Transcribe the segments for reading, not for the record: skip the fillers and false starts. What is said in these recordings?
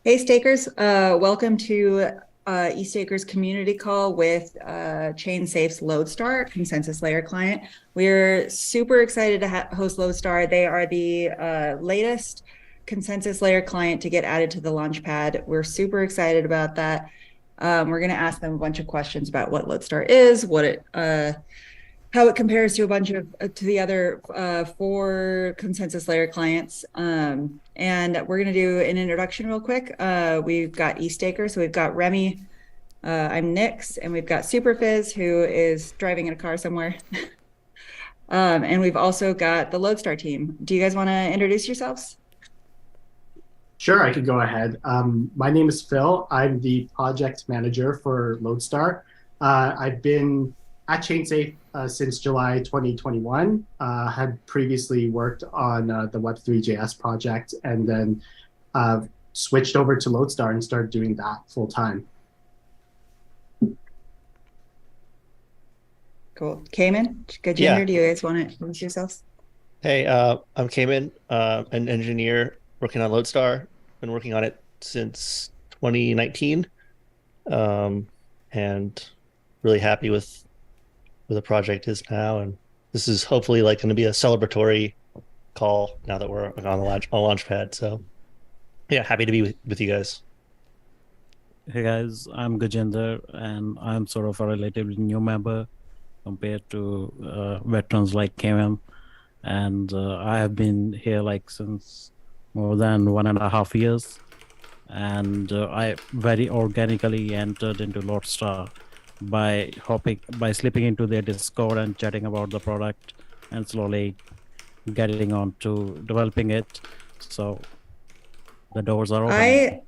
Hey Stakers, welcome to EthStaker's community call with ChainSafe's Lodestar consensus layer client. We're super excited to host Lodestar. They are the latest consensus layer client to get added to the Launchpad. We're super excited about that. We're going to ask them a bunch of questions about what Lodestar is, how it compares to a bunch of to the other four consensus layer clients. And we're going to do an introduction real quick. We've got EthStaker, so we've got Remy, I'm Nix, and we've got Superfizz, who is driving in a car somewhere. And we've also got the Lodestar team. Do you guys want to introduce yourselves? Sure, I could go ahead. My name is Phil. I'm the project manager for Lodestar. I've been at ChainSafe since July 2021. Had previously worked on the Web3.js project and then switched over to Lodestar and started doing that full time. Cool. Cayman, good Yeah. gender. Do you guys want to introduce yourselves? Hey, I'm Cayman, an engineer working on Lodestar. Been working on it since 2019, and really happy with where the project is now. And this is hopefully like going to be a celebratory call now that we're on the launch pad. So yeah, happy to be with you guys. Hey guys, I'm Gajendra and I'm sort of a relatively new member compared to veterans like KM. And I have been here like since more than 1.5 years. And I very organically entered into Lodestar by slipping into their Discord and chatting about the product and slowly getting on to developing it. So the doors are open.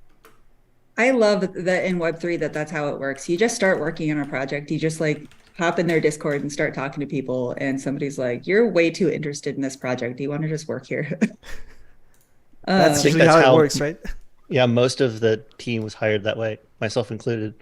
I love that in Web3 that's how it works. You just start working on a project. You just like hop in their Discord and start talking to people, and somebody's like, "You're way too interested in this project. Do you want to just work here?" That's I think usually that's how it how, works, right? yeah, most of the team was hired that way, myself included.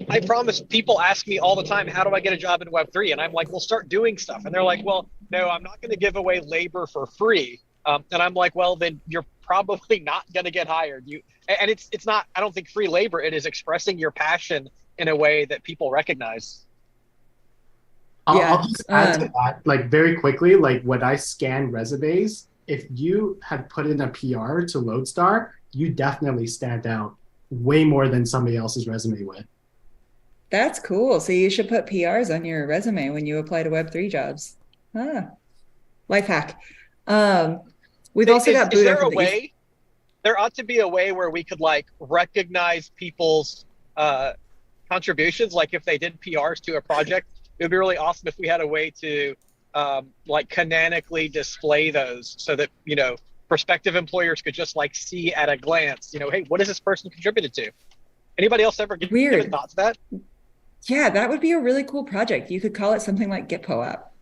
I promise people ask me all the time, how do I get a job in Web3? And I'm like, well, start doing stuff. And they're like, well, no, I'm not going to give away labor for free. And I'm like, well, then you're probably not going to get hired. And it's not, I don't think free labor, it is expressing your passion in a way that people recognize. I'll just add to that, like very quickly, like when I scan resumes, if you had put in a PR to Lodestar, you definitely stand out way more than somebody else's resume would. That's cool. So you should put PRs on your resume when you apply to Web3 jobs. Life hack. We've also got Is Buddha there a from the way? There ought to be a way where we could like recognize people's contributions. Like if they did PRs to a project, it would be really awesome if we had a way to like canonically display those so that, prospective employers could just like see at a glance, hey, what has this person contributed to? Anybody else ever given thought to that? Yeah, that would be a really cool project. You could call it something like Gitpo app.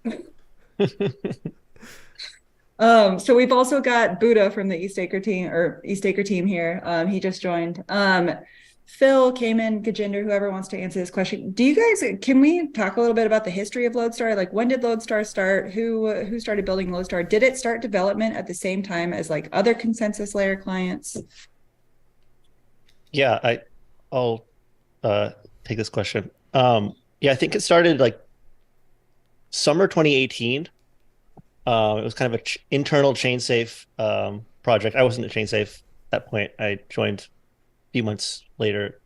So we've also got Buddha from the EthStaker team here. He just joined. Phil, Cayman, Gajender, whoever wants to answer this question. Can we talk a little bit about the history of Lodestar? Like when did Lodestar start? Who started building Lodestar? Did it start development at the same time as like other consensus layer clients? Yeah, I'll take this question. Yeah, I think it started like summer 2018. It was kind of an internal ChainSafe project. I wasn't at ChainSafe at that point. I joined a few months later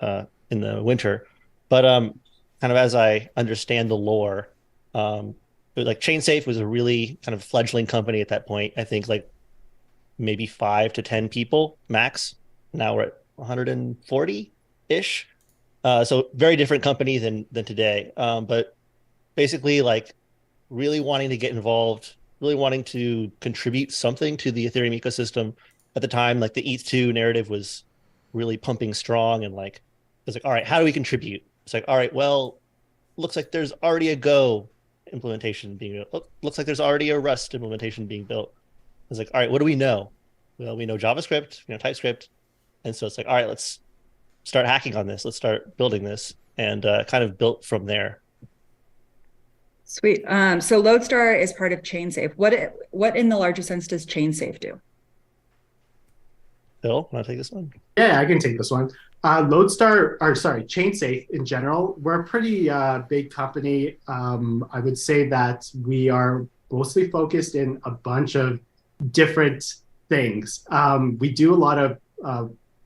in the winter. But kind of as I understand the lore, like ChainSafe was a really kind of fledgling company at that point. I think like maybe 5 to 10 people max. Now we're at 140-ish. So very different company than today. But basically like really wanting to get involved, really wanting to contribute something to the Ethereum ecosystem. At the time, like the ETH2 narrative was really pumping strong, and like it's like, all right, how do we contribute? It's like, all right, well, looks like there's already a Go implementation being built. Looks like there's already a Rust implementation being built. It's like, all right, what do we know? Well, we know JavaScript, TypeScript. And so it's like, all right, let's start hacking on this. Let's start building this, and kind of built from there. Sweet. So Lodestar is part of ChainSafe. What in the larger sense does ChainSafe do? Phil, want to take this one? Yeah, I can take this one. Lodestar, or sorry, ChainSafe in general, we're a pretty big company. I would say that we are mostly focused in a bunch of different things. We do a lot of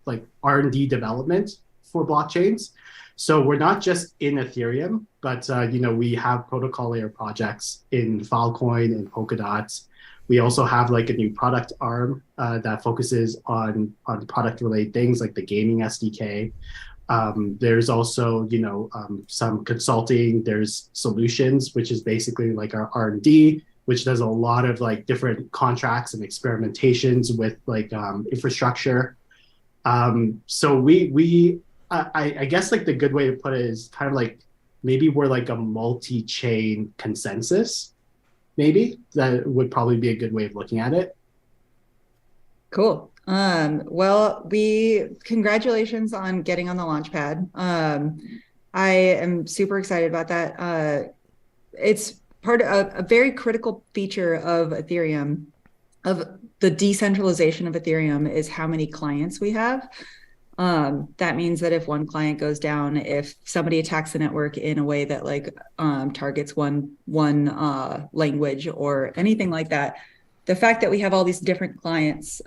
like R&D development for blockchains. So we're not just in Ethereum, but we have protocol layer projects in Filecoin and Polkadot. We also have like a new product arm that focuses on product related things like the gaming SDK. There's also some consulting. There's solutions, which is basically like our R&D, which does a lot of like different contracts and experimentations with like infrastructure. So I guess like the good way to put it is kind of like maybe we're like a multi-chain consensus. Maybe that would probably be a good way of looking at it. Cool. Well, congratulations on getting on the Launchpad. I am super excited about that. It's part of a very critical feature of Ethereum, of the decentralization of Ethereum, is how many clients we have. That means that if one client goes down, if somebody attacks the network in a way that like targets one language or anything like that, the fact that we have all these different clients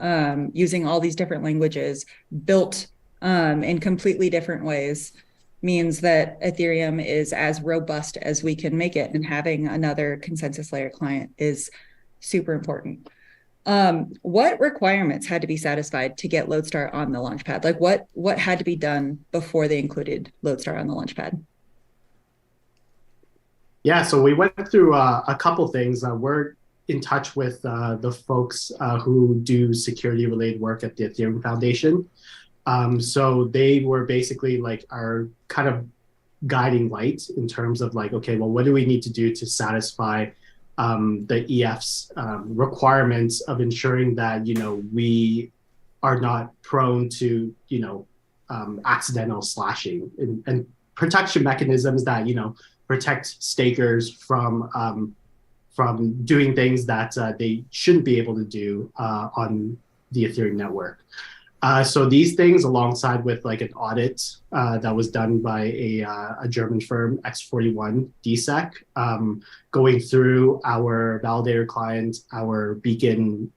using all these different languages built in completely different ways means that Ethereum is as robust as we can make it, and having another consensus layer client is super important. What requirements had to be satisfied to get Lodestar on the Launchpad? Like what had to be done before they included Lodestar on the Launchpad? Yeah, so we went through a couple things. We're in touch with the folks who do security related work at the Ethereum Foundation. So they were basically like our kind of guiding light in terms of like, okay, well, what do we need to do to satisfy the EF's requirements of ensuring that we are not prone to accidental slashing and protection mechanisms that protect stakers from doing things that they shouldn't be able to do on the Ethereum network. So these things, alongside with like an audit that was done by a German firm, X41 DSEC, going through our validator client, our beacon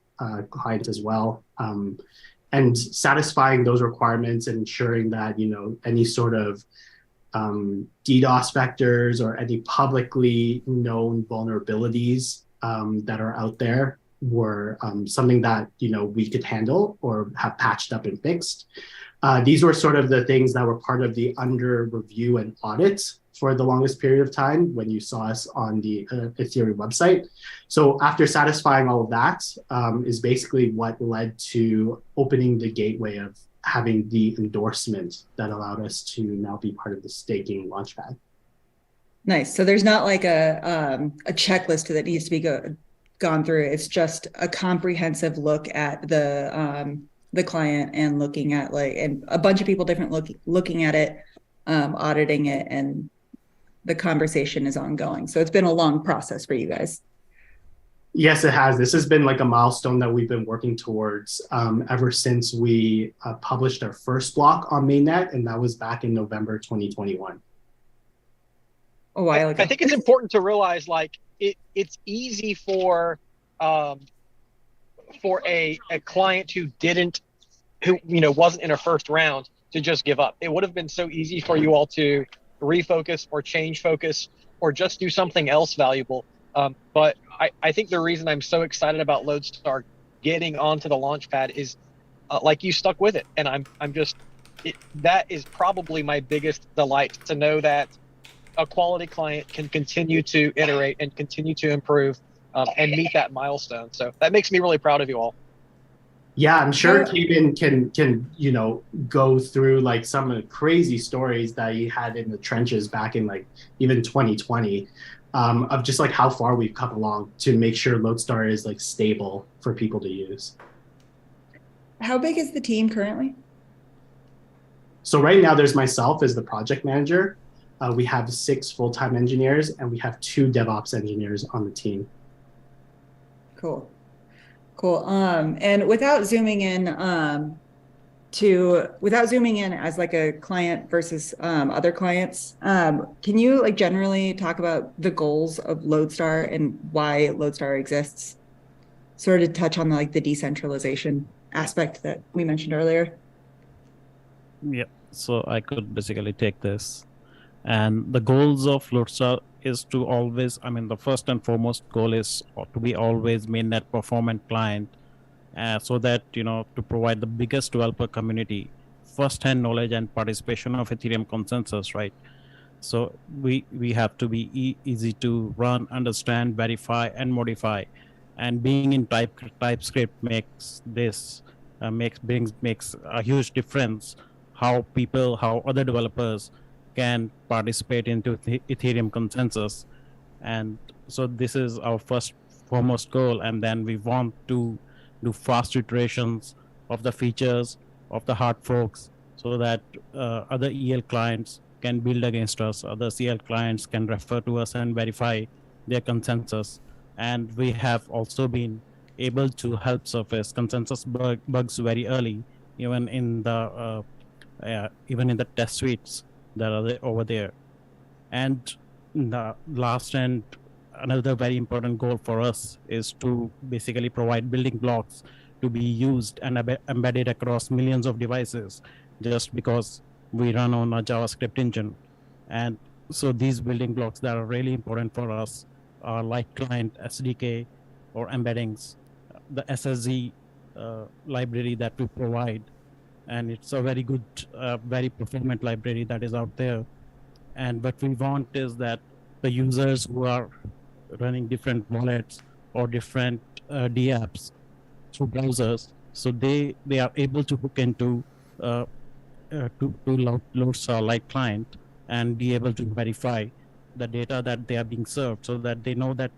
client as well, and satisfying those requirements and ensuring that any sort of DDoS vectors or any publicly known vulnerabilities that are out there were something that we could handle or have patched up and fixed. These were sort of the things that were part of the under review and audit for the longest period of time when you saw us on the Ethereum website. So after satisfying all of that is basically what led to opening the gateway of having the endorsement that allowed us to now be part of the staking launchpad. Nice. So there's not like a checklist that needs to be gone through. It's just a comprehensive look at the client and looking at and a bunch of people looking at it, auditing it, and the conversation is ongoing. So it's been a long process for you guys. Yes, it has. This has been like a milestone that we've been working towards ever since we published our first block on mainnet, and that was back in November 2021. A while ago. I think it's important to realize it's easy for a client who wasn't in a first round to just give up. It would have been so easy for you all to refocus or change focus or just do something else valuable. But I think the reason I'm so excited about Lodestar getting onto the launchpad is you stuck with it, and that is probably my biggest delight, to know that a quality client can continue to iterate and continue to improve and meet that milestone. So that makes me really proud of you all. Yeah, I'm sure Kevin can go through like some of the crazy stories that he had in the trenches back in even 2020 of just how far we've come along to make sure Lodestar is stable for people to use. How big is the team currently? So right now there's myself as the project manager. We have 6 full-time engineers, and we have 2 DevOps engineers on the team. Cool. And without zooming in without zooming in as like a client versus other clients, can you like generally talk about the goals of Lodestar and why Lodestar exists? Sort of touch on like the decentralization aspect that we mentioned earlier. Yeah, so I could basically take this. And the goals of Lodestar is to always, I mean, the first and foremost goal is to be always mainnet performant client, so that, to provide the biggest developer community first-hand knowledge and participation of Ethereum consensus, right? So we have to be easy to run, understand, verify, and modify. And being in TypeScript makes this makes a huge difference. How other developers can participate into the Ethereum consensus. And so this is our first foremost goal. And then we want to do fast iterations of the features of the hard forks, so that other EL clients can build against us, other CL clients can refer to us and verify their consensus. And we have also been able to help surface consensus bugs very early, even in the test suites that are over there. And the last and another very important goal for us is to basically provide building blocks to be used and embedded across millions of devices, just because we run on a JavaScript engine. And so these building blocks that are really important for us are like client SDK or embeddings, the SSZ library that we provide. And it's a very good, very performant library that is out there. And what we want is that the users who are running different wallets or different dApps through browsers, so they are able to hook into Lodestar like client and be able to verify the data that they are being served, so that they know that,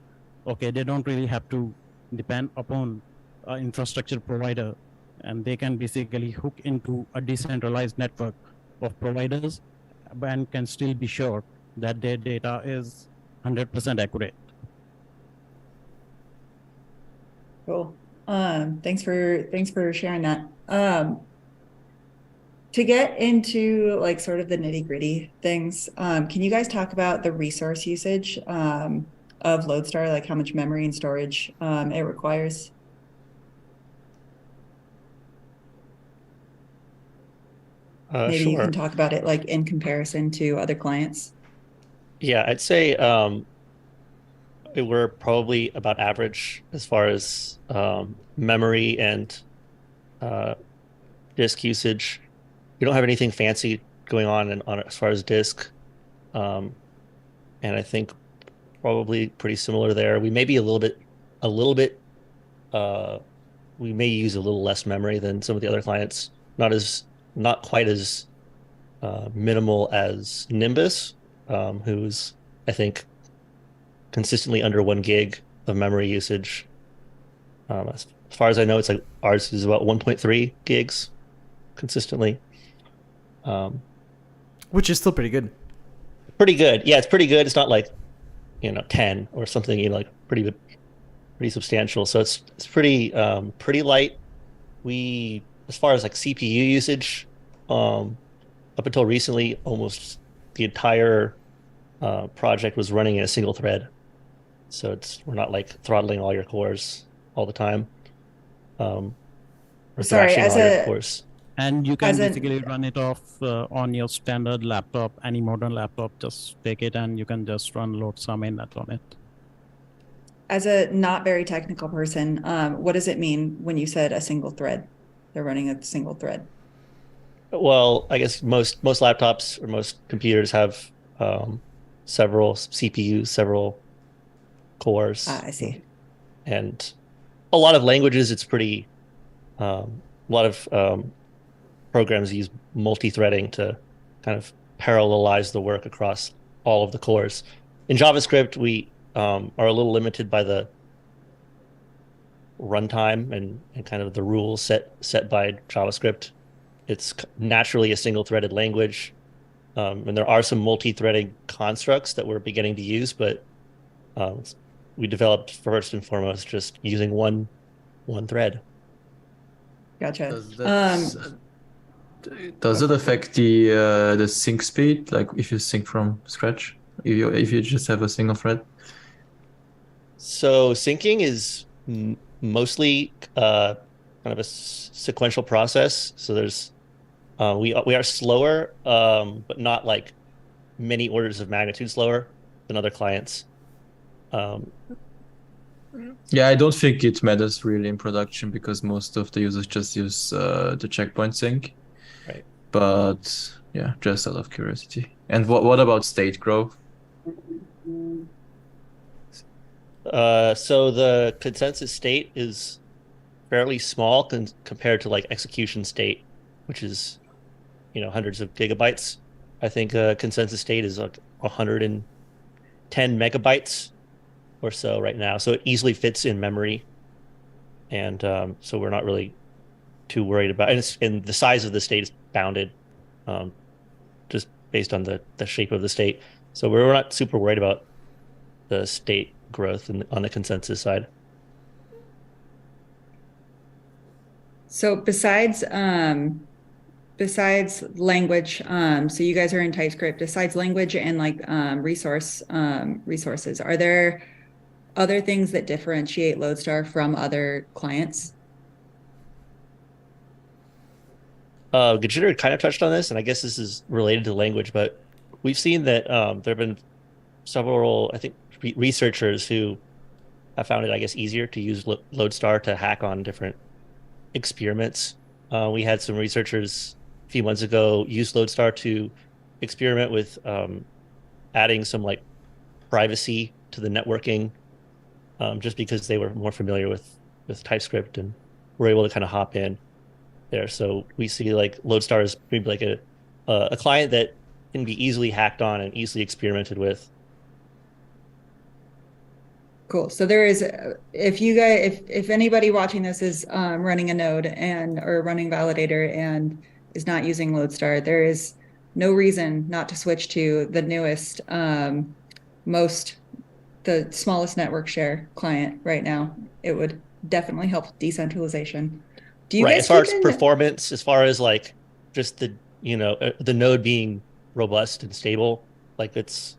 okay, they don't really have to depend upon an infrastructure provider, and they can basically hook into a decentralized network of providers and can still be sure that their data is 100% accurate. Cool. Thanks for sharing that. To get into like sort of the nitty-gritty things, can you guys talk about the resource usage of Lodestar, like how much memory and storage it requires? Maybe you Sure. can talk about it like in comparison to other clients. Yeah, I'd say we're probably about average as far as memory and disk usage. We don't have anything fancy going on as far as disk, and I think probably pretty similar there. We may be a little bit. We may use a little less memory than some of the other clients. Not quite as minimal as Nimbus, who's I think consistently under 1 gig of memory usage. As far as I know, it's like ours is about 1.3 gigs consistently. Which is still pretty good. Pretty good. Yeah, it's pretty good. It's not like 10 or something, like pretty substantial. So it's pretty light. We, as far as like CPU usage, up until recently, almost the entire project was running in a single thread. So we're not like throttling all your cores all the time. Or Sorry, thrashing as all your a cores. And you can As a- basically run it off on your standard laptop, any modern laptop. Just take it and you can just run Lodestar mainnet on it. as a not very technical person, what does it mean when you said a single thread? They're running a single thread. Well, I guess most laptops or most computers have several CPUs, several cores. I see. And a lot of languages, it's pretty, a lot of programs use multi-threading to kind of parallelize the work across all of the cores. In JavaScript, we are a little limited by the runtime and kind of the rules set by JavaScript. It's naturally a single-threaded language, and there are some multi-threading constructs that we're beginning to use, but we developed first and foremost just using one thread. Gotcha. Does it affect the sync speed? Like if you sync from scratch, if you just have a single thread? So syncing is mostly kind of a sequential process. So there's we are slower, but not like many orders of magnitude slower than other clients. Yeah, I don't think it matters really in production because most of the users just use the checkpoint sync. Right. But yeah, just out of curiosity. And what about state growth? So the consensus state is fairly small compared to like execution state, which is, hundreds of gigabytes. I think consensus state is like 110 megabytes or so right now. So it easily fits in memory. And so we're not really too worried about it. And the size of the state is bounded just based on the shape of the state. So we're not super worried about the state growth on the consensus side. So besides language, so you guys are in TypeScript. Besides language and like resources, are there other things that differentiate Lodestar from other clients? Gajiter kind of touched on this, and I guess this is related to language, but we've seen that there have been several, I think, researchers who have found it, I guess, easier to use Lodestar to hack on different experiments. We had some researchers a few months ago use Lodestar to experiment with adding some like privacy to the networking, just because they were more familiar with TypeScript and were able to kind of hop in there. So we see like Lodestar is maybe like a client that can be easily hacked on and easily experimented with. Cool. So there is, if anybody watching this is running a node or running validator and is not using Lodestar, there is no reason not to switch to the newest, the smallest network share client right now. It would definitely help decentralization. Do you Right. guys As far as keep performance, as far as like just the node being robust and stable, like it's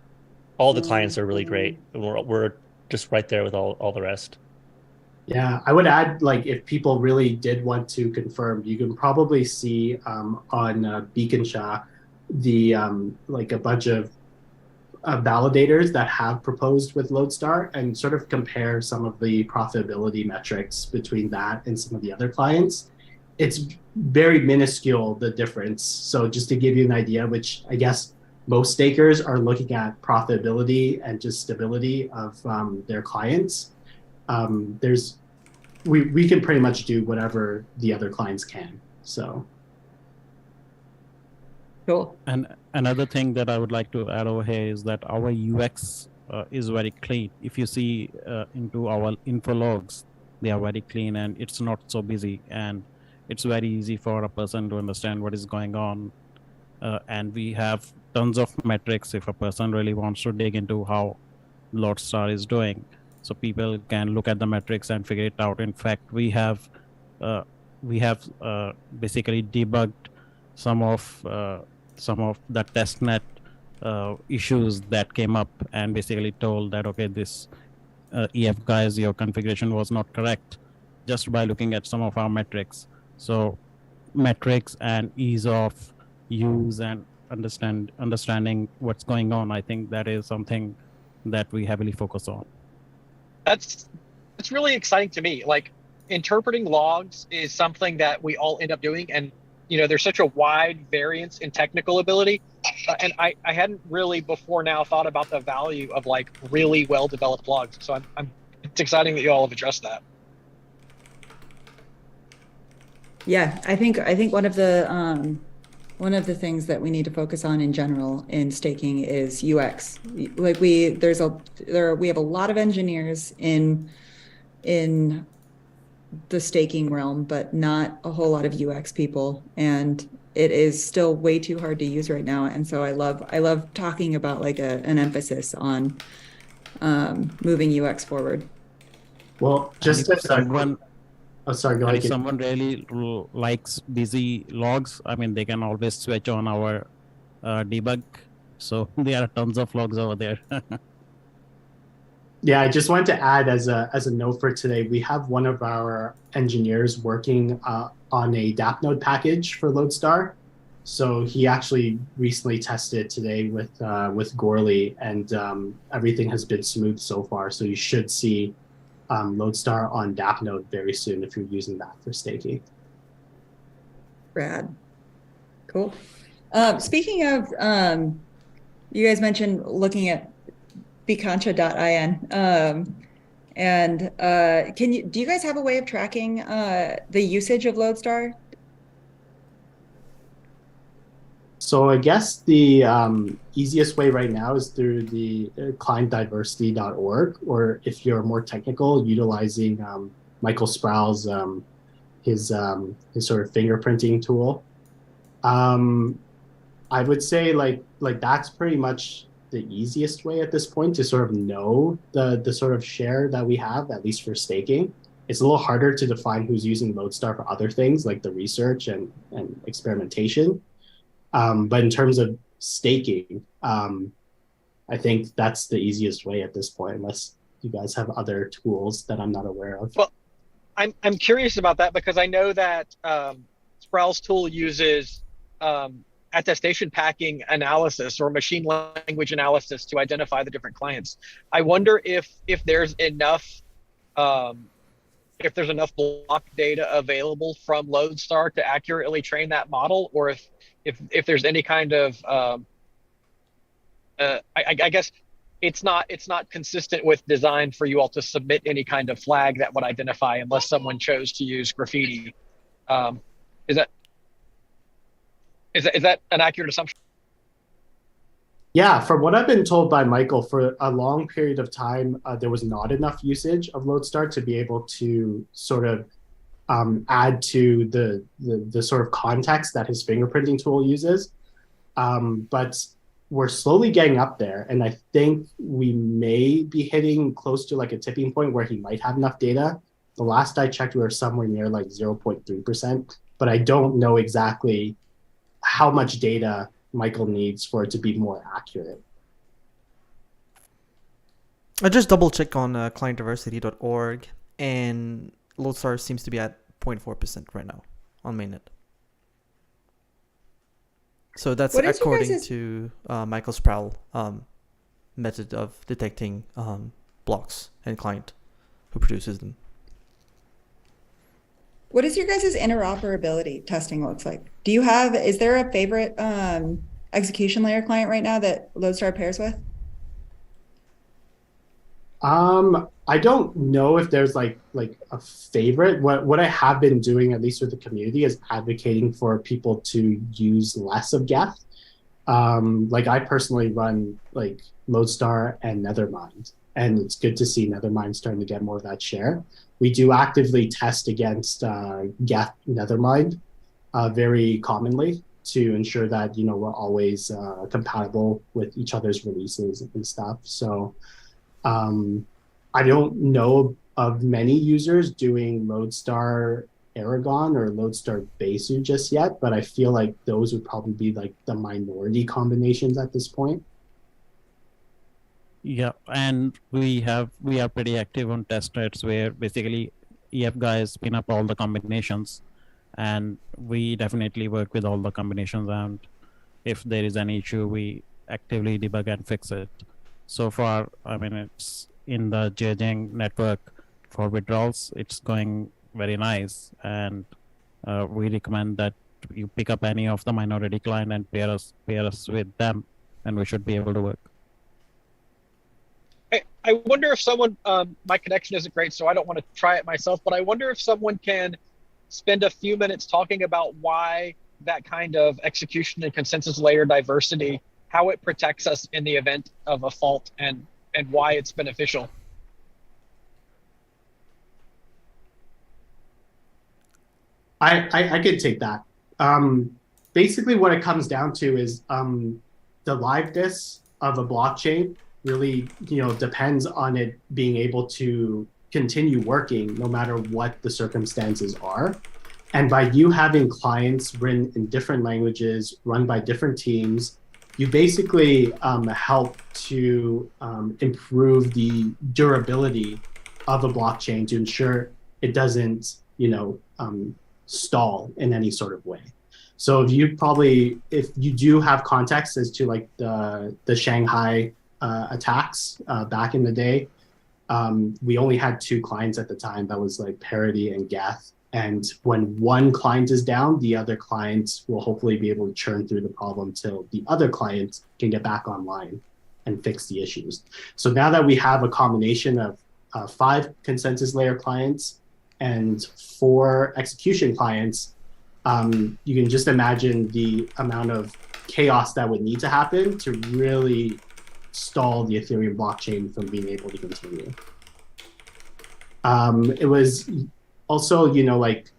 all the clients are really great, and we're just right there with all the rest. Yeah, I would add, like, if people really did want to confirm, you can probably see on Beacon Shah like a bunch of validators that have proposed with Lodestar and sort of compare some of the profitability metrics between that and some of the other clients. It's very minuscule, the difference. So just to give you an idea, which I guess most stakers are looking at profitability and just stability of their clients. We can pretty much do whatever the other clients can. So cool. And another thing that I would like to add over here is that our UX is very clean. If you see into our info logs, they are very clean and it's not so busy, and it's very easy for a person to understand what is going on. And we have tons of metrics if a person really wants to dig into how Lodestar is doing. So people can look at the metrics and figure it out. In fact, we have basically debugged some of the testnet issues that came up, and basically told that, okay, this EF guys, your configuration was not correct, just by looking at some of our metrics. So metrics and ease of use and understanding what's going on, I think that is something that we heavily focus on. That's really exciting to me. Like, interpreting logs is something that we all end up doing, and there's such a wide variance in technical ability, and I hadn't really before now thought about the value of like really well developed logs. So it's exciting that you all have addressed that. Yeah, I think one of the things that we need to focus on in general in staking is UX. Like we have a lot of engineers in the staking realm, but not a whole lot of UX people, and it is still way too hard to use right now. And so I love talking about like an emphasis on moving UX forward. well, just as someone Oh, sorry, go And ahead. if someone really likes busy logs, I mean, they can always switch on our debug. So there are tons of logs over there. Yeah, I just wanted to add as a note for today, we have one of our engineers working on a DApp node package for Lodestar. So he actually recently tested today with Gorley, and everything has been smooth so far. So you should see Lodestar on DApp node very soon if you're using that for staking. Rad. Cool. Speaking of, you guys mentioned looking at beconcha.in. Do you guys have a way of tracking the usage of Lodestar? So I guess the easiest way right now is through the clientdiversity.org, or if you're more technical, utilizing Michael Sproul's his sort of fingerprinting tool. I would say like that's pretty much the easiest way at this point to sort of know the sort of share that we have, at least for staking. It's a little harder to define who's using Lodestar for other things like the research and experimentation. But in terms of staking, I think that's the easiest way at this point, unless you guys have other tools that I'm not aware of. Well, I'm curious about that because I know that Sproul's tool uses attestation packing analysis or machine language analysis to identify the different clients. I wonder if there's enough block data available from Lodestar to accurately train that model, or if there's any kind of I guess it's not consistent with design for you all to submit any kind of flag that would identify unless someone chose to use graffiti. Is that an accurate assumption? Yeah, from what I've been told by Michael, for a long period of time, there was not enough usage of Lodestar to be able to sort of add to the sort of context that his fingerprinting tool uses. But we're slowly getting up there, and I think we may be hitting close to like a tipping point where he might have enough data. The last I checked, we were somewhere near like 0.3%, but I don't know exactly how much data Michael needs for it to be more accurate. I just double check on clientdiversity.org, and Lodestar seems to be at 0.4% right now on mainnet. So that's according to Michael Sproul method of detecting blocks and client who produces them. What is your guys' interoperability testing looks like? Is there a favorite execution layer client right now that Lodestar pairs with? I don't know if there's like a favorite. What I have been doing, at least with the community, is advocating for people to use less of Geth. Like I personally run like Lodestar and Nethermind, and it's good to see Nethermind starting to get more of that share. We do actively test against Geth Nethermind very commonly to ensure that we're always compatible with each other's releases and stuff. So I don't know of many users doing Lodestar Aragon or Lodestar Besu just yet, but I feel like those would probably be like the minority combinations at this point. Yeah, and we are pretty active on testnets where basically EF guys spin up all the combinations, and we definitely work with all the combinations, and if there is an issue, we actively debug and fix it. So far, I mean, it's in the Zhejiang network for withdrawals, it's going very nice, and we recommend that you pick up any of the minority client and pair us with them, and we should be able to work. I wonder if someone, my connection isn't great, so I don't want to try it myself, but I wonder if someone can spend a few minutes talking about why that kind of execution and consensus layer diversity, how it protects us in the event of a fault, and why it's beneficial. I could take that. Basically, what it comes down to is the liveness of a blockchain really depends on it being able to continue working no matter what the circumstances are. And by you having clients written in different languages, run by different teams, you basically help to improve the durability of a blockchain to ensure it doesn't, stall in any sort of way. So if you do have context as to like the Shanghai attacks back in the day, we only had 2 clients at the time. That was like Parity and Geth. And when one client is down, the other client will hopefully be able to churn through the problem till the other client can get back online and fix the issues. So now that we have a combination of 5 consensus layer clients and 4 execution clients, you can just imagine the amount of chaos that would need to happen to really stall the Ethereum blockchain from being able to continue. It was also, like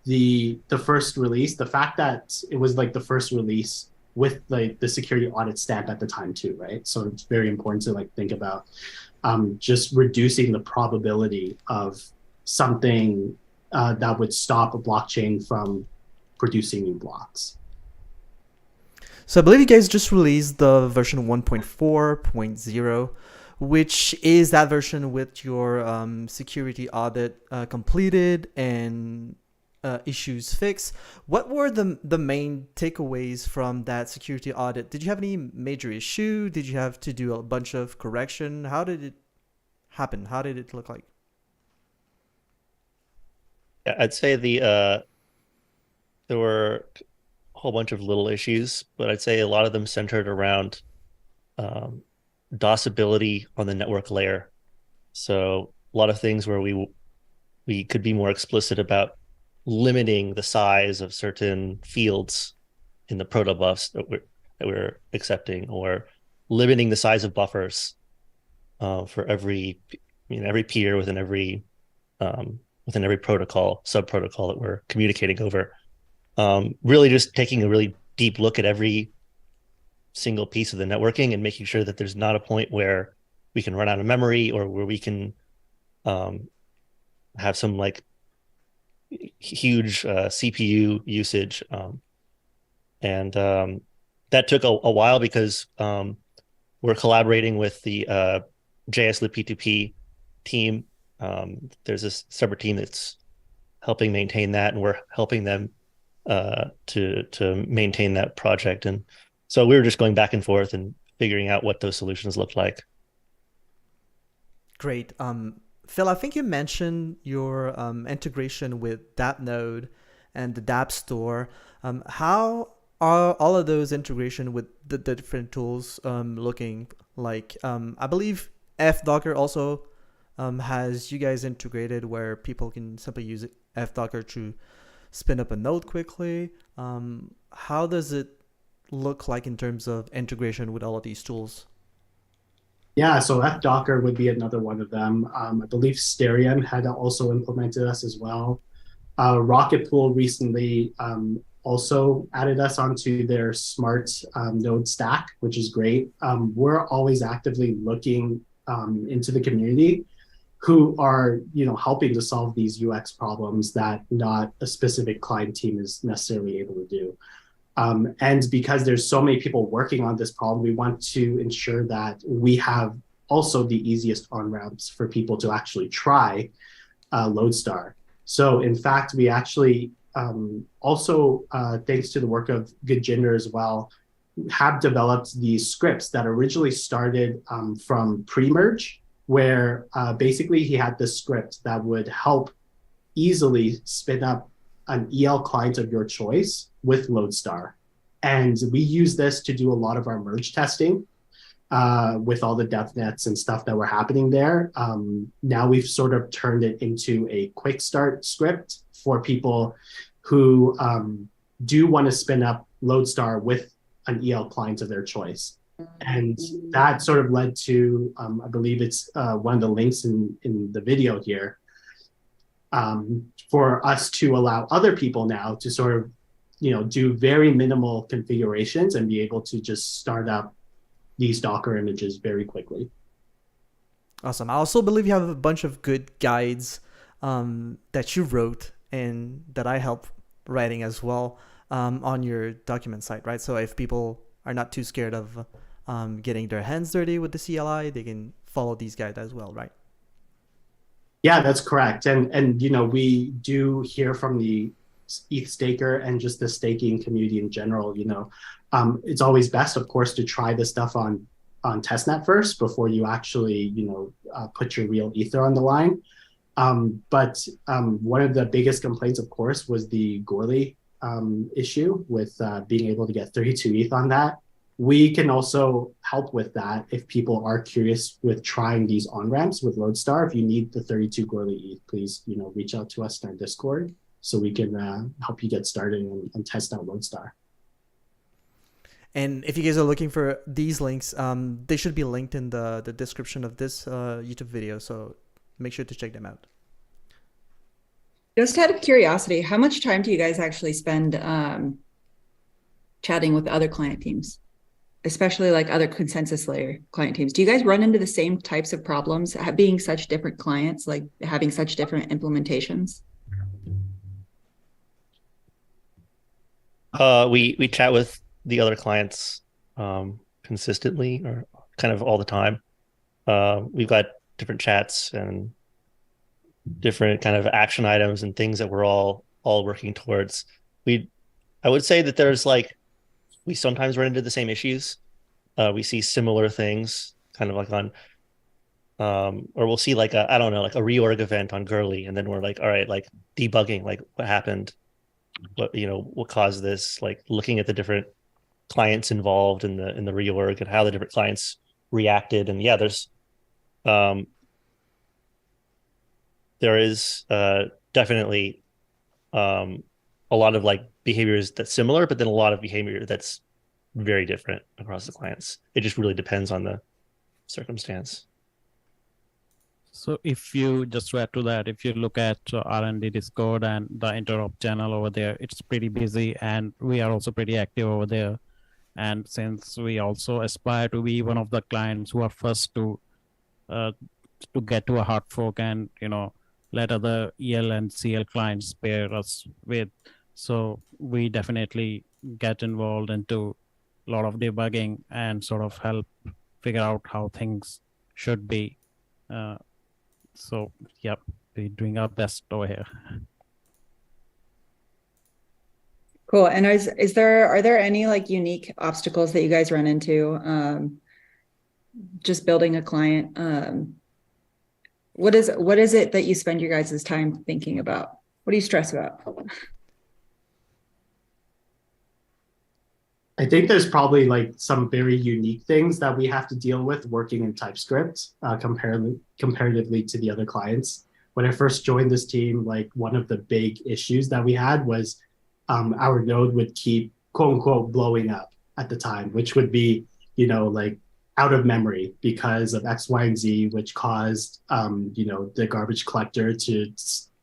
the first release, the fact that it was like the first release with like the security audit stamp at the time too, right? So it's very important to like think about just reducing the probability of something that would stop a blockchain from producing new blocks. So I believe you guys just released the version 1.4.0, which is that version with your security audit completed and issues fixed. What were the main takeaways from that security audit? Did you have any major issue? Did you have to do a bunch of correction? How did it happen? How did it look like? Yeah, I'd say there were a whole bunch of little issues, but I'd say a lot of them centered around DOSability on the network layer. So a lot of things where we could be more explicit about limiting the size of certain fields in the protobufs that we're accepting, or limiting the size of buffers for every peer within every protocol, sub-protocol that we're communicating over. Really just taking a really deep look at every single piece of the networking and making sure that there's not a point where we can run out of memory, or where we can have some like huge CPU usage. And that took a while because we're collaborating with the JSLib P2P team. There's this separate team that's helping maintain that, and we're helping them to maintain that project. And so we were just going back and forth and figuring out what those solutions looked like. Great. Phil, I think you mentioned your integration with DAppNode and the Dapp store. How are all of those integration with the different tools looking like? I believe EthDocker also has you guys integrated where people can simply use EthDocker to spin up a node quickly. How does it look like in terms of integration with all of these tools? Yeah, so EthDocker would be another one of them. I believe Stereo had also implemented us as well. Rocket Pool recently also added us onto their smart node stack, which is great. We're always actively looking into the community who are helping to solve these UX problems that not a specific client team is necessarily able to do. And because there's so many people working on this problem, we want to ensure that we have also the easiest on-ramps for people to actually try Lodestar. So in fact, we actually also, thanks to the work of Gajendra as well, have developed these scripts that originally started from pre-merge, where basically he had this script that would help easily spin up an EL client of your choice with Lodestar. And we use this to do a lot of our merge testing with all the dev nets and stuff that were happening there. Now we've sort of turned it into a quick start script for people who do want to spin up Lodestar with an EL client of their choice. And that sort of led to, I believe it's one of the links in the video here, for us to allow other people now to sort of, do very minimal configurations and be able to just start up these Docker images very quickly. Awesome. I also believe you have a bunch of good guides that you wrote and that I help writing as well on your document site, right? So if people are not too scared of getting their hands dirty with the CLI, they can follow these guides as well, right? Yeah, that's correct. And you know, we do hear from the EthStaker and just the staking community in general. You know, it's always best, of course, to try this stuff on testnet first before you actually, you know, put your real ether on the line. But one of the biggest complaints, of course, was the Goerli issue with being able to get 32 ETH on that. We can also help with that if people are curious with trying these on-ramps with Lodestar. If you need the 32 Goerli ETH, please, you know, reach out to us in our Discord so we can help you get started and test out Lodestar. And if you guys are looking for these links, they should be linked in the description of this YouTube video. So make sure to check them out. Just out of curiosity, how much time do you guys actually spend chatting with other client teams, especially like other consensus layer client teams? Do you guys run into the same types of problems, being such different clients, like having such different implementations? We chat with the other clients consistently or kind of all the time. We've got different chats and different kind of action items and things that we're all working towards. I would say that there's like, we sometimes run into the same issues. We see similar things kind of like on or we'll see like I don't know, like a reorg event on Gurley, and then we're like, all right, like debugging, like what happened, what, you know, what caused this, like looking at the different clients involved in the reorg and how the different clients reacted. And yeah, there is definitely a lot of like behaviors that's similar, but then a lot of behavior that's very different across the clients. It just really depends on the circumstance. So if you just to add to that, if you look at R&D Discord and the interop channel over there, it's pretty busy, and we are also pretty active over there. And since we also aspire to be one of the clients who are first to get to a hard fork and, you know, let other EL and CL clients pair us with, so we definitely get involved into a lot of debugging and sort of help figure out how things should be. So yep, we're doing our best over here. Cool. And are there any like unique obstacles that you guys run into just building a client? What is it that you spend your guys' time thinking about? What do you stress about? I think there's probably like some very unique things that we have to deal with working in TypeScript comparatively to the other clients. When I first joined this team, like one of the big issues that we had was our node would keep quote unquote blowing up at the time, which would be, you know, like out of memory because of X, Y, and Z, which caused, you know, the garbage collector to,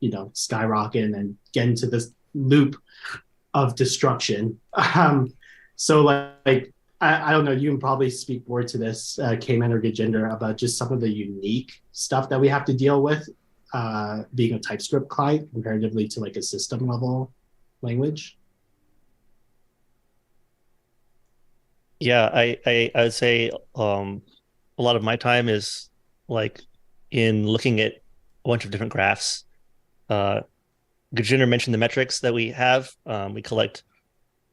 you know, skyrocket and get into this loop of destruction. So like I don't know, you can probably speak more to this, Cayman or Gajinder, about just some of the unique stuff that we have to deal with being a TypeScript client comparatively to like a system level language. Yeah, I would say a lot of my time is like in looking at a bunch of different graphs. Gajinder mentioned the metrics that we have. We collect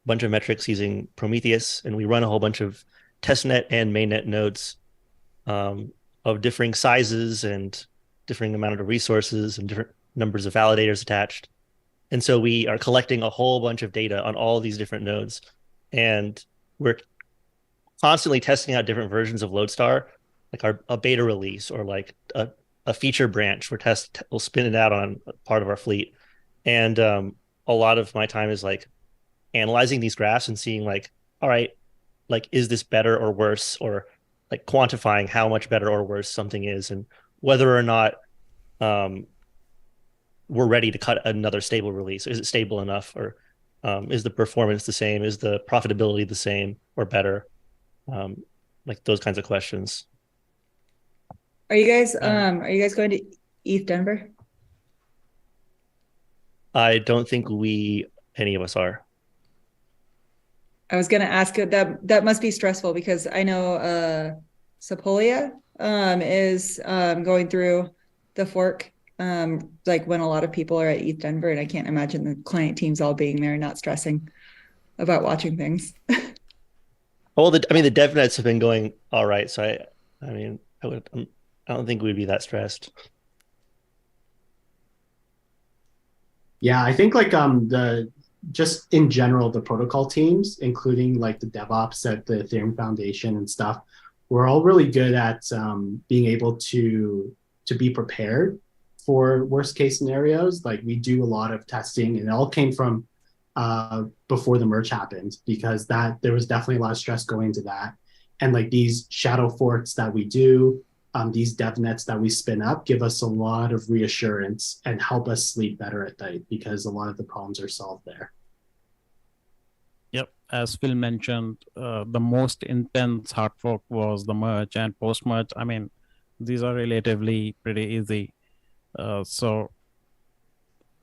bunch of metrics using Prometheus, and we run a whole bunch of testnet and mainnet nodes of differing sizes and differing amount of resources and different numbers of validators attached. And so we are collecting a whole bunch of data on all of these different nodes, and we're constantly testing out different versions of Lodestar, like a beta release or like a feature branch. We'll spin it out on part of our fleet, and a lot of my time is like analyzing these graphs and seeing like, all right, like, is this better or worse, or like quantifying how much better or worse something is, and whether or not we're ready to cut another stable release. Is it stable enough, or is the performance the same? Is the profitability the same or better? Like those kinds of questions. Are you guys going to ETH Denver? I don't think any of us are. I was gonna ask that must be stressful because I know Sepolia is going through the fork like when a lot of people are at ETH Denver, and I can't imagine the client teams all being there not stressing about watching things. Well, the DevNets have been going all right, so I don't think we'd be that stressed. Yeah, I think like just in general the protocol teams, including like the DevOps at the Ethereum Foundation and stuff, we're all really good at being able to be prepared for worst case scenarios. Like we do a lot of testing, and it all came from before the merge happened, because there was definitely a lot of stress going into that. And like these shadow forks that we do, these dev nets that we spin up give us a lot of reassurance and help us sleep better at night because a lot of the problems are solved there. Yep, as Phil mentioned, the most intense hard fork was the merge, and post merge, I mean, these are relatively pretty easy. So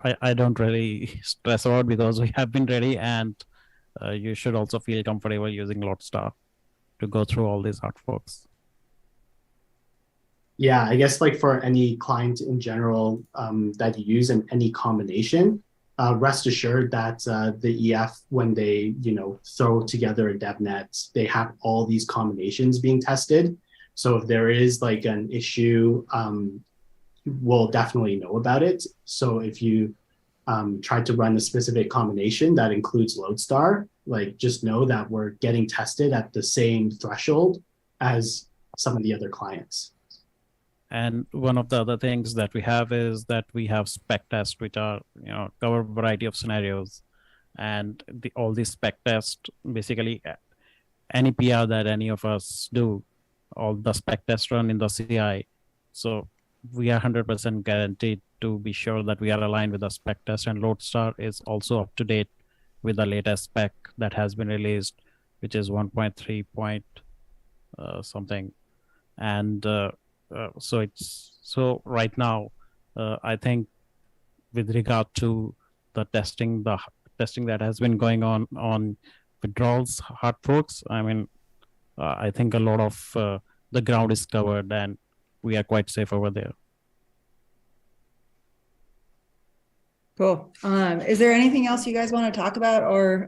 I don't really stress out because we have been ready, and you should also feel comfortable using Lodestar to go through all these hard forks. Yeah, I guess like for any client in general that you use in any combination, rest assured that the EF, when they throw together a DevNet, they have all these combinations being tested. So if there is like an issue, we'll definitely know about it. So if you try to run a specific combination that includes Lodestar, like just know that we're getting tested at the same threshold as some of the other clients. And one of the other things that we have is that we have spec tests, which are cover a variety of scenarios, and all these spec tests, basically any PR that any of us do, all the spec tests run in the CI. So we are 100% guaranteed to be sure that we are aligned with the spec test, and Lodestar is also up to date with the latest spec that has been released, which is 1.3 point something. And so right now, I think with regard to the testing that has been going on withdrawals, hard forks, I mean, I think a lot of the ground is covered, and we are quite safe over there. Cool. Is there anything else you guys want to talk about or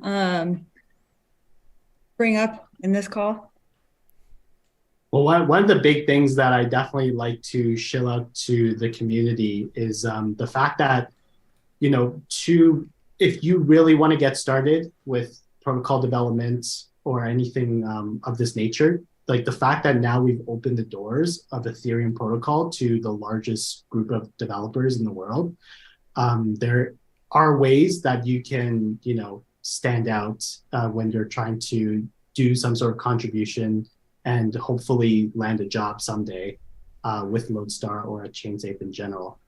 bring up in this call? Well, one of the big things that I definitely like to shill out to the community is the fact that, if you really want to get started with protocol development or anything of this nature, like the fact that now we've opened the doors of Ethereum protocol to the largest group of developers in the world, there are ways that you can, stand out when you're trying to do some sort of contribution and hopefully land a job someday with Lodestar or at ChainSafe in general.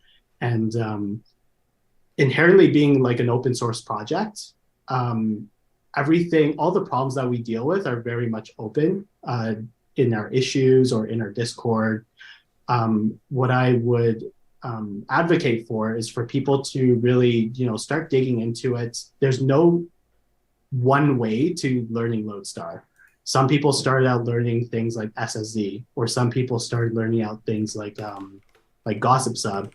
And inherently being like an open source project, all the problems that we deal with are very much open in our issues or in our Discord. What I would advocate for is for people to really, start digging into it. There's no one way to learning Lodestar. Some people started out learning things like SSZ, or some people started learning out things like Gossip Sub,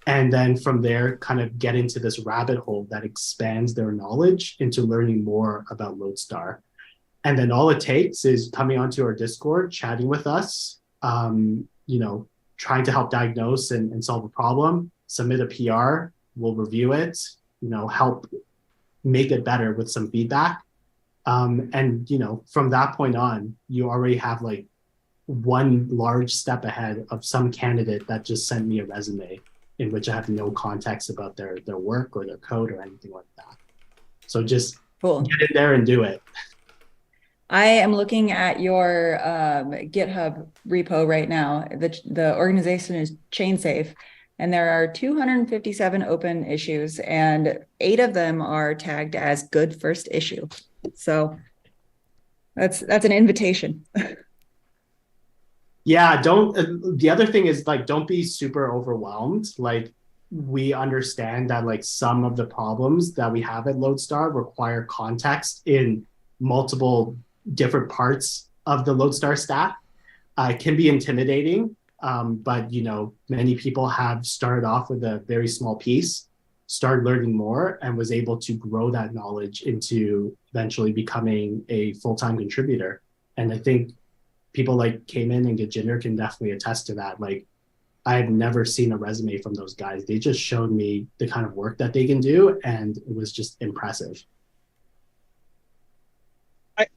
and then from there kind of get into this rabbit hole that expands their knowledge into learning more about Lodestar. And then all it takes is coming onto our Discord, chatting with us, trying to help diagnose and solve a problem, submit a PR, we'll review it, help make it better with some feedback. And from that point on, you already have like one large step ahead of some candidate that just sent me a resume in which I have no context about their work or their code or anything like that. So just get in there and do it. I am looking at your GitHub repo right now. The organization is ChainSafe, and there are 257 open issues, and 8 of them are tagged as good first issue. So that's an invitation. Yeah, don't. The other thing is like, don't be super overwhelmed. Like, we understand that like some of the problems that we have at Lodestar require context in multiple different parts of the Lodestar stack. It can be intimidating, but you know, many people have started off with a very small piece, started learning more, and was able to grow that knowledge into eventually becoming a full-time contributor. And I think people like Cayman and Gajinder can definitely attest to that. Like, I've never seen a resume from those guys. They just showed me the kind of work that they can do, and it was just impressive.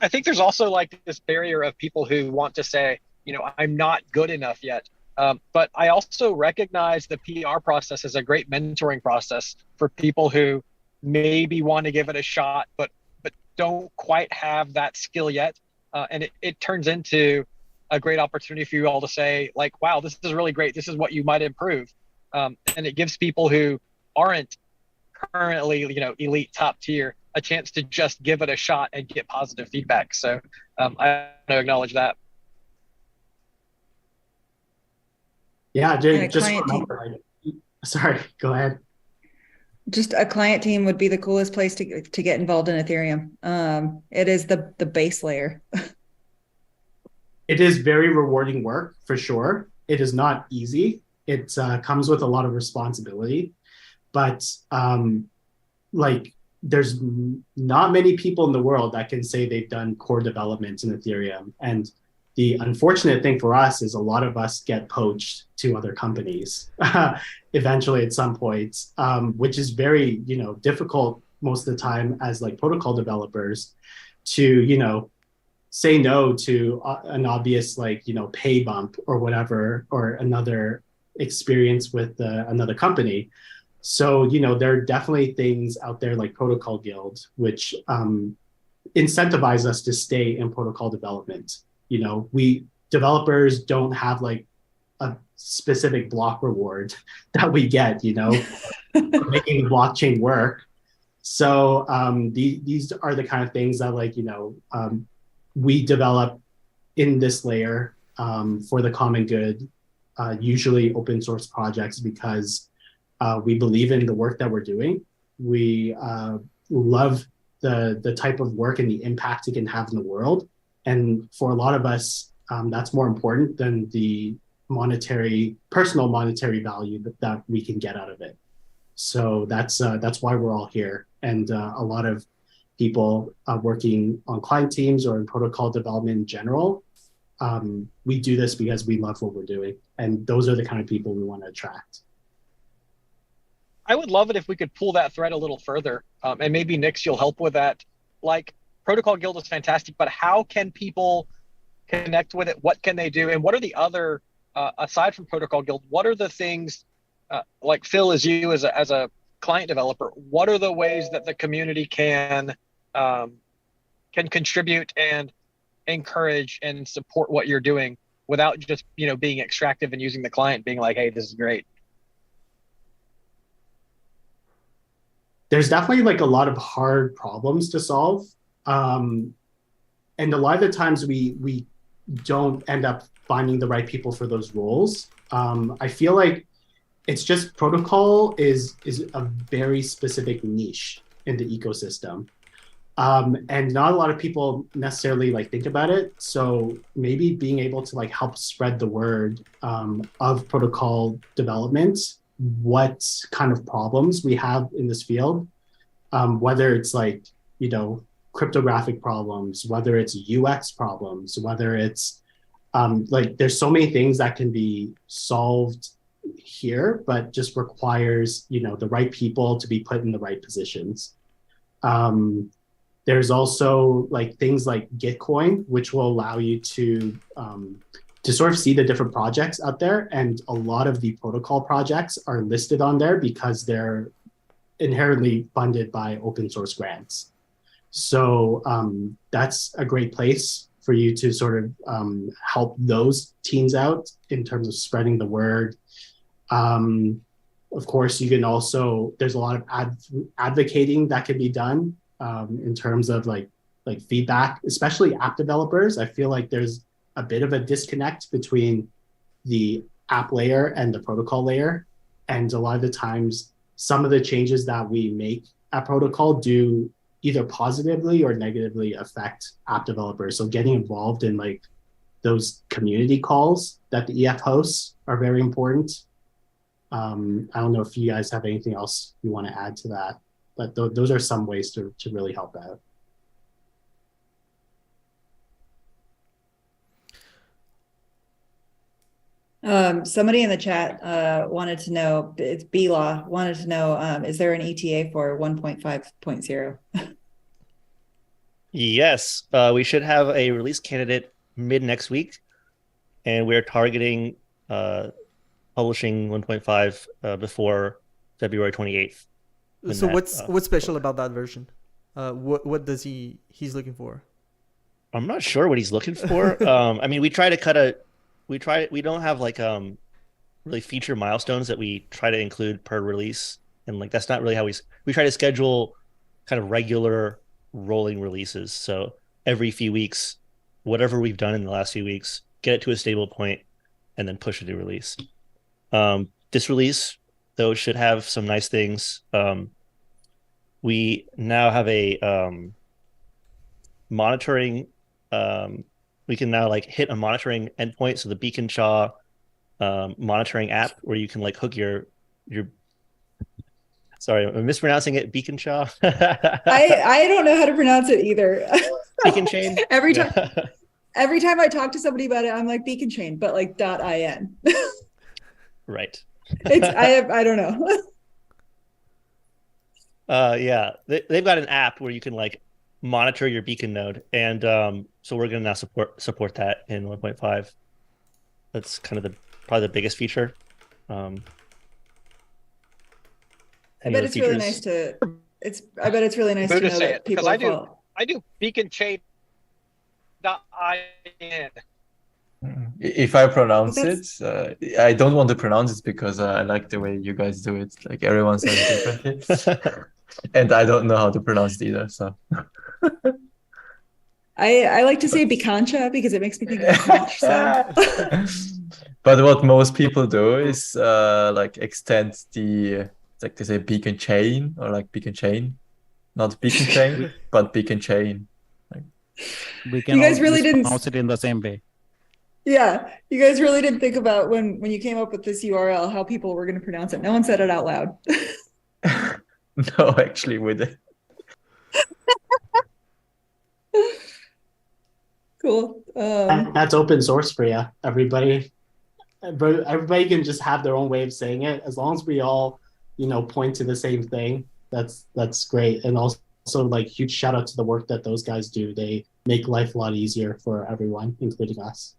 I think there's also like this barrier of people who want to say, you know, I'm not good enough yet. But I also recognize the PR process as a great mentoring process for people who maybe want to give it a shot, but don't quite have that skill yet. And it turns into a great opportunity for you all to say, like, wow, this is really great. This is what you might improve. And it gives people who aren't currently, you know, elite top tier a chance to just give it a shot and get positive feedback. So I want to acknowledge that. Yeah, And a just client team. remember. Sorry, go ahead. Just a client team would be the coolest place to get involved in Ethereum. It is the base layer. It is very rewarding work for sure. It is not easy. It comes with a lot of responsibility, but like there's not many people in the world that can say they've done core development in Ethereum. And the unfortunate thing for us is a lot of us get poached to other companies eventually at some point, which is very, you know, difficult most of the time as like protocol developers to, you know, say no to an obvious like, you know, pay bump or whatever, or another experience with another company. So, you know, there are definitely things out there like Protocol Guild, which incentivize us to stay in protocol development. You know, we developers don't have like a specific block reward that we get, you know, for making the blockchain work. So these are the kind of things that like, you know, we develop in this layer for the common good, usually open source projects, because we believe in the work that we're doing. We love the type of work and the impact it can have in the world. And for a lot of us, that's more important than the personal monetary value that we can get out of it. So that's why we're all here. And a lot of people working on client teams or in protocol development in general, we do this because we love what we're doing. And those are the kind of people we want to attract. I would love it if we could pull that thread a little further. And maybe Nix, you'll help with that. Like, Protocol Guild is fantastic, but how can people connect with it? What can they do? And what are the other, aside from Protocol Guild, what are the things, like Phil, as you as a client developer, what are the ways that the community can contribute and encourage and support what you're doing without just, you know, being extractive and using the client being like, hey, this is great? There's definitely like a lot of hard problems to solve. And a lot of the times we don't end up finding the right people for those roles. I feel like it's just protocol is a very specific niche in the ecosystem. And not a lot of people necessarily like think about it. So maybe being able to like help spread the word of protocol development, what kind of problems we have in this field, whether it's like, you know, cryptographic problems, whether it's UX problems, whether it's like there's so many things that can be solved here, but just requires, you know, the right people to be put in the right positions. There's also like things like Gitcoin, which will allow you to sort of see the different projects out there. And a lot of the protocol projects are listed on there because they're inherently funded by open source grants. So that's a great place for you to sort of help those teams out in terms of spreading the word. Of course, you can also, there's a lot of advocating that can be done in terms of like feedback, especially app developers. I feel like there's a bit of a disconnect between the app layer and the protocol layer. And a lot of the times, some of the changes that we make at protocol do either positively or negatively affect app developers. So getting involved in like those community calls that the EF hosts are very important. I don't know if you guys have anything else you want to add to that, but those are some ways to really help out. Somebody in the chat wanted to know, it's B-Law, wanted to know, is there an ETA for 1.5.0? Yes, we should have a release candidate mid next week, and we're targeting publishing 1.5 before February 28th. So what's special about that version? What does he's looking for? I'm not sure what he's looking for. I mean, we don't have like really feature milestones that we try to include per release, and like that's not really how we try to schedule kind of regular rolling releases. So every few weeks, whatever we've done in the last few weeks, get it to a stable point and then push a new release. This release though should have some nice things. We now have a monitoring, we can now like hit a monitoring endpoint. So the Beacon Chaw monitoring app where you can like hook your sorry, I'm mispronouncing it, Beacon Chaw. I don't know how to pronounce it either. Beacon Chain. Every time I talk to somebody about it, I'm like Beacon Chain, but like .in. Right. I don't know. Yeah, they've got an app where you can like monitor your beacon node, and so we're going to now support that in 1.5. That's kind of probably the biggest feature. I bet it's really nice to know that people I do beacon chain.in. If I pronounce it, I don't want to pronounce it because I like the way you guys do it. Like everyone says it differently. And I don't know how to pronounce it either. So I like to say Bicancha because it makes me think of conch sound. But what most people do is like extend the, like they say beacon chain or like beacon chain, not beacon chain, but beacon chain. Like, we can you guys really didn't pronounce it in the same way. Yeah, you guys really didn't think about when you came up with this URL how people were going to pronounce it. No one said it out loud. No, actually, with it. Cool. That's open source for you, everybody. Everybody can just have their own way of saying it as long as we all, point to the same thing. That's great. And also, like, huge shout out to the work that those guys do. They make life a lot easier for everyone, including us.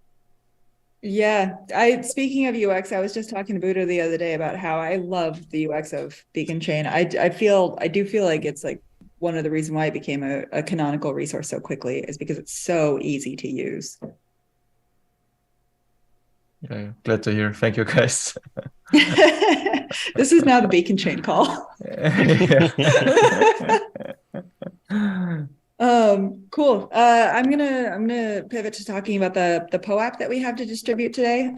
Yeah, speaking of UX, I was just talking to Buddha the other day about how I love the UX of Beacon Chain. I do feel like it's like one of the reasons why it became a canonical resource so quickly is because it's so easy to use. Yeah, glad to hear. Thank you, guys. This is now the Beacon Chain call. Cool. I'm gonna pivot to talking about the POAP that we have to distribute today.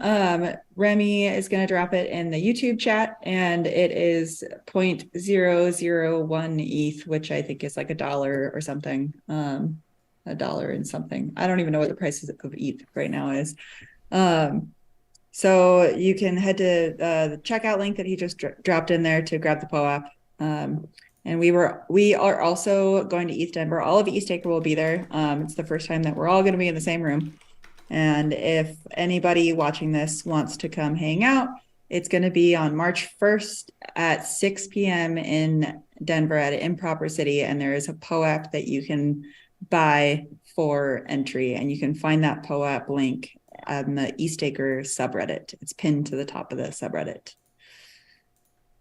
Remy is gonna drop it in the YouTube chat, and it is 0.001 ETH, which I think is like $1 or something. $1 and something. I don't even know what the price of ETH right now is. So you can head to the checkout link that he just dropped in there to grab the POAP. And we are also going to ETH Denver. All of EthStaker will be there. It's the first time that we're all going to be in the same room. And if anybody watching this wants to come hang out, it's going to be on March 1st at 6 p.m. in Denver at Improper City. And there is a POAP that you can buy for entry. And you can find that POAP link on the EthStaker subreddit. It's pinned to the top of the subreddit.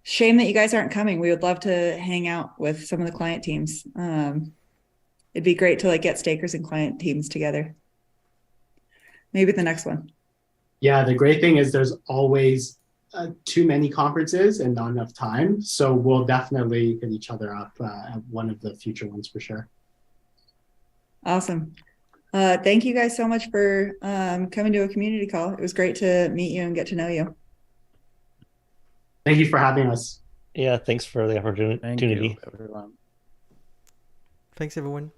Shame that you guys aren't coming. We would love to hang out with some of the client teams. It'd be great to like get stakers and client teams together. Maybe the next one. Yeah, the great thing is there's always too many conferences and not enough time. So we'll definitely hit each other up at one of the future ones for sure. Awesome. Thank you guys so much for coming to a community call. It was great to meet you and get to know you. Thank you for having us. Yeah, thanks for the Thank opportunity. you, everyone. Thanks, everyone.